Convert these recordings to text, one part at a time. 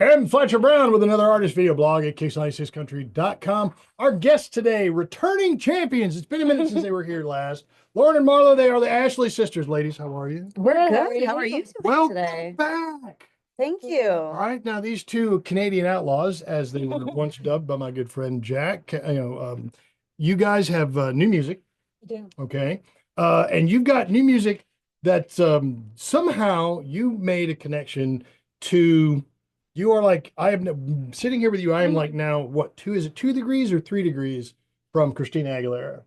And Fletcher Brown with another artist video blog at kiss96country.com. Our guests today, returning champions. It's been a minute since they were here last. Lauren and Marlo, they are the Ashley sisters. Ladies, how are you? We're Good. good. How are you Welcome today? back. Thank All you. right, now these two Canadian outlaws, as they were once dubbed by my good friend Jack, you guys have new music, We do. okay? And you've got new music that somehow you made a connection to. You are like, I am sitting here with you. I am like now, what, is it 2 degrees or 3 degrees from Christina Aguilera?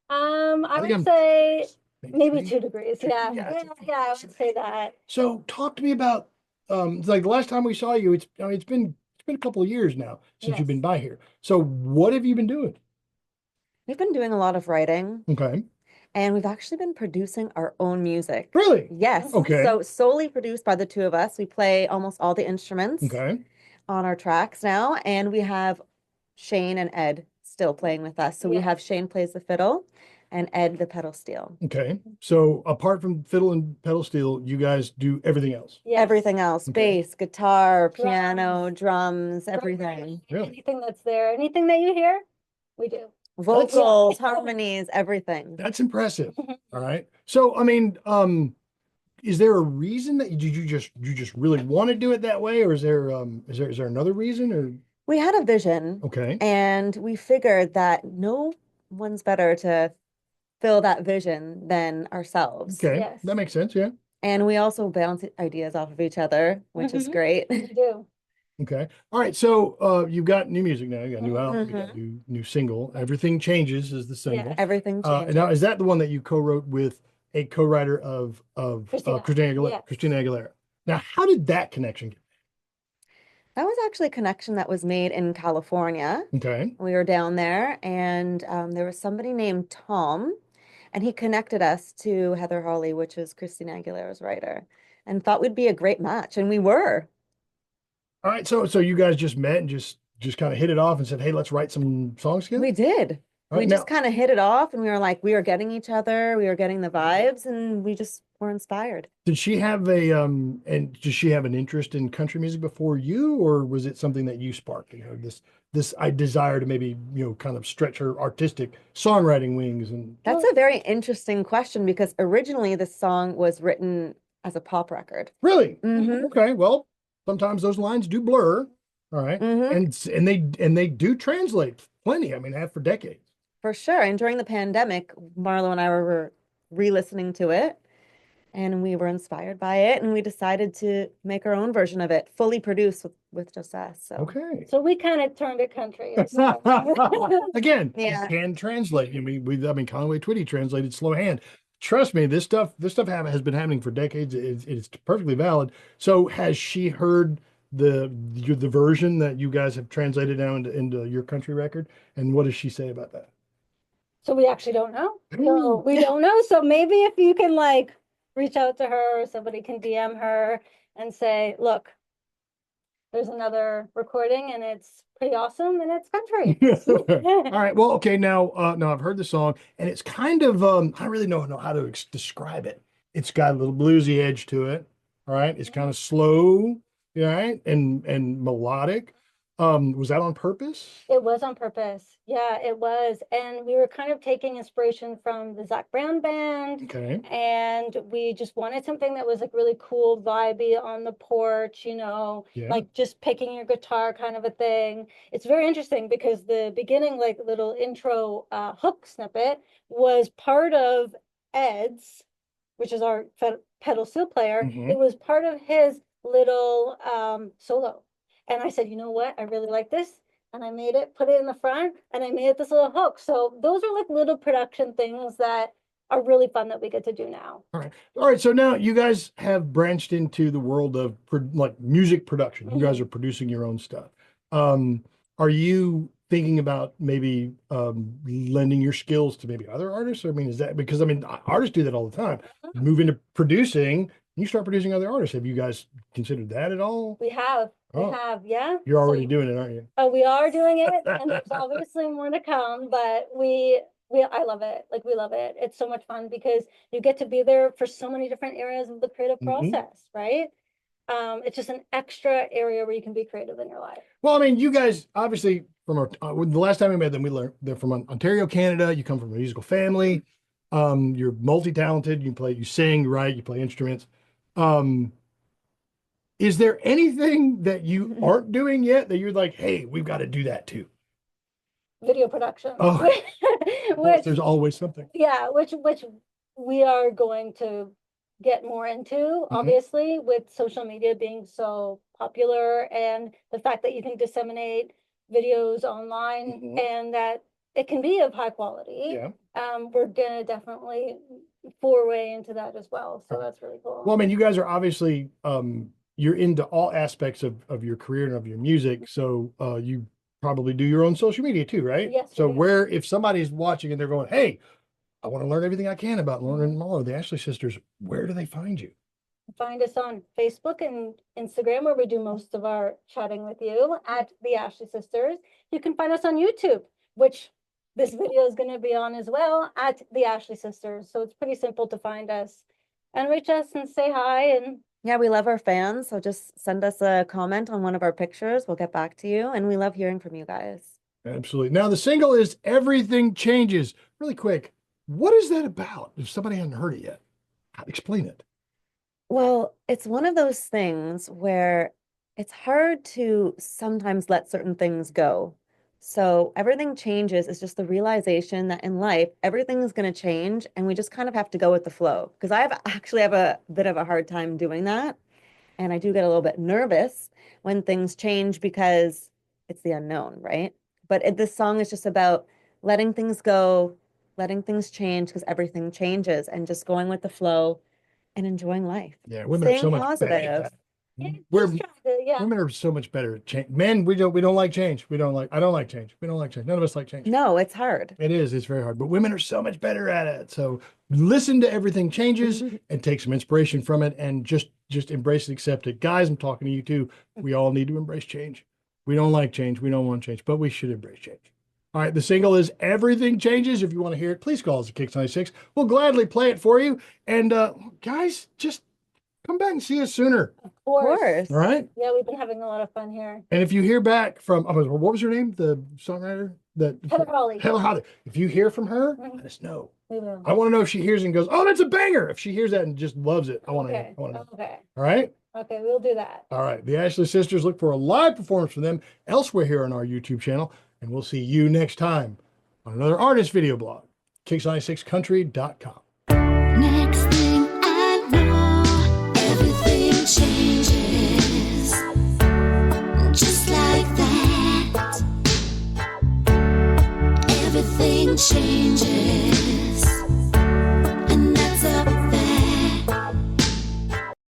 I think I'm would say maybe three. 2 degrees. Yeah. Yeah, I would say that. So talk to me about like the last time we saw you, it's been a couple of years now since you've been Yes. by here. So what have you been doing? We've been doing a lot of writing Okay. and we've actually been producing our own music. Really? Yes. Okay. So solely produced by the two of us. We play almost all the instruments Okay. on our tracks now. And we have Shane and Ed still playing with us. So we Yeah. have Shane plays the fiddle and Ed the pedal steel. Okay. So apart from fiddle and pedal steel, you guys do everything else. Yes. Everything else, Okay. bass, guitar, piano, drums, everything. Really? Anything that's there, anything that you hear, we do. Vocals, harmonies, everything. That's impressive. All right. So I mean, is there a reason that you just really want to do it that way, or is there another reason, or We had a vision okay. and we figured that no one's better to fill that vision than ourselves. Okay, Yes. that makes sense. Yeah. And we also bounce ideas off of each other, which is Mhm. great. We do. Okay. All right. So you've got new music now. You got new album. You got new single. Everything Changes is the single. Yes. Everything And changes. now is that the one that you co-wrote with a co-writer of Christina. Yes. Christina Aguilera? Now, how did that connection get? That was actually a connection that was made in California. Okay. We were down there and there was somebody named Tom and he connected us to Heather Hawley, which is Christina Aguilera's writer, and thought we'd be a great match. And we were. All right. So you guys just met and just kind of hit it off and said, "Hey, let's write some songs together." We did. All We right, just now, kind of hit it off and we were like, we were getting each other, we were getting the vibes, and we just were inspired. did she have and does she have an interest in country music before you, or was it something that you sparked in her? This I desire to maybe, kind of stretch her artistic songwriting wings and That's a very interesting question because originally this song was written as a pop record. really? Mm-hmm. Okay, well, sometimes those lines do blur. All right. Mm-hmm. And they do translate plenty. I mean, have for decades. For sure. And during the pandemic, Marlo and I were re-listening to it and we were inspired by it and we decided to make our own version of it, fully produced with just us. So Okay. So we kind of turned it country. Again, Yeah. it can translate. I mean, Conway Twitty translated slow hand. Trust me, this stuff has been happening for decades. It's perfectly valid. So has she heard the version that you guys have translated now into your country record? And what does she say about that? So we actually don't know. So we don't know. So maybe if you can like reach out to her or somebody can DM her and say, look, there's another recording and it's pretty awesome and it's country. All right. Well, okay. Now I've heard the song, and it's kind of I don't really know how to describe it. It's got a little bluesy edge to it. All right. It's kind of slow, right, and melodic. Was that on purpose? It was on purpose. Yeah, it was. And we were kind of taking inspiration from the Zach Brown band. Okay. And we just wanted something that was like really cool, vibey on the porch, Yeah. like just picking your guitar kind of a thing. It's very interesting because the beginning, like little intro hook snippet was part of Ed's, which is our pedal steel player. Mhm. It was part of his little solo. And I said, you know what? I really like this. And I made it, put it in the front, and I made it this little hook. So those are like little production things that are really fun that we get to do now. All right. All right. So now you guys have branched into the world of like music production. You guys are producing your own stuff. Are you thinking about maybe lending your skills to maybe other artists? I mean, is that because artists do that all the time. You move into producing, you start producing other artists. Have you guys considered that at all? We have, Oh, yeah. you're already So, doing it, aren't you? we are doing it, and there's obviously more to come, but I love it. Like we love it. It's so much fun because you get to be there for so many different areas of the creative Mhm. process, right? It's just an extra area where you can be creative in your life. Well, I mean, you guys obviously from the last time we met them, we learned they're from Ontario, Canada. You come from a musical family. You're multi-talented. You sing, you write, you play instruments. Is there anything that you aren't doing yet that you're like, hey, we've got to do that too? Video production. Oh, which, there's always something. yeah, which we are going to get more into, obviously, with social media being so popular and the fact that you can disseminate videos online and that it can be of high quality. Yeah. We're gonna definitely foray into that as well. So that's really cool. Well, I mean, you guys are obviously you're into all aspects of your career and of your music. So you probably do your own social media too, right? Yes. So where if somebody's watching and they're going, hey, I want to learn everything I can about Lauren and Marlo, the Ashley sisters, where do they find you? Find us on Facebook and Instagram, where we do most of our chatting with you, at the Ashley Sisters. You can find us on YouTube, which this video is going to be on as well, at the Ashley Sisters. So it's pretty simple to find us and reach us and say hi. And Yeah, we love our fans. So just send us a comment on one of our pictures. We'll get back to you. And we love hearing from you guys. Absolutely. Now the single is Everything Changes. Really quick, what is that about? If somebody hadn't heard it yet, explain it. Well, it's one of those things where it's hard to sometimes let certain things go. So everything changes is just the realization that in life, everything is going to change and we just kind of have to go with the flow. Because I actually have a bit of a hard time doing that. And I do get a little bit nervous when things change because it's the unknown, right? But this song is just about letting things go, letting things change because everything changes and just going with the flow and enjoying life. Yeah, women are so Staying much better at positive. that. yeah, We're just try to, yeah. women are so much better at change. Men, we don't like change. I don't like change. We don't like change. None of us like change. No, it's hard. It is. It's very hard. But women are so much better at it. So listen to Everything Changes and take some inspiration from it and just embrace and accept it. Guys, I'm talking to you too. We all need to embrace change. We don't like change. We don't want change, but we should embrace change. All right. The single is Everything Changes. If you want to hear it, please call us at Kicks 96. We'll gladly play it for you. And guys, just come back and see us sooner. Of Of course. course. All right. Yeah, we've been having a lot of fun here. And if you hear back from, what was her name? The songwriter? Heather Holly. Heather Holly. If you hear from her, let us know. We will. I want to know if she hears it and goes, oh, that's a banger. If she hears that and just loves it, I want to Okay. know. Okay. All right. Okay, we'll do that. All right. The Ashley Sisters, look for a live performance from them elsewhere here on our YouTube channel. And we'll see you next time on another artist video blog, kicks96country.com. Next thing I know, everything changes. Just like that. Everything changes.